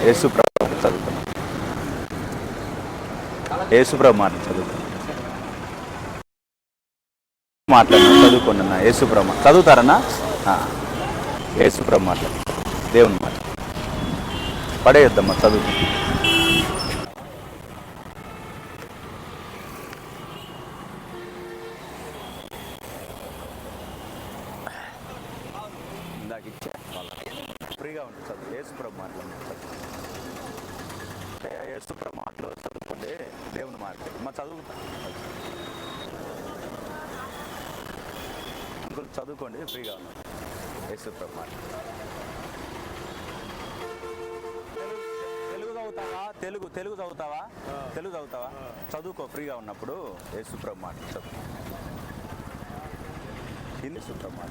యేసుప్రభు చదువుతున్నా. యేసుప్రభు మాట చదువుతున్నా. మాట్లాడినా చదువుకోండి. యేసుప్రభు చదువుతారన్నా. యేసుప్రభు మాట్లాడు. దేవుని మాట పడేయొద్దమ్మా, చదువు. ఇందాక ఇచ్చా ఫ్రీగా ఉంటుంది చదువు. యేసుప్రభు మాట్లాడు. యేసుప్రభు మాటలు చదువుకోండి. దేవుని మాట మా చదువుతా అంకుల్, చదువుకోండి, ఫ్రీగా ఉన్నాం. యేసుప్రభు మాట తెలుగు చదువుతావా? తెలుగు చదువుతావా? చదువుకో ఫ్రీగా ఉన్నప్పుడు. యేసుప్రభు మాట చదువు. యేసుప్రభు మాట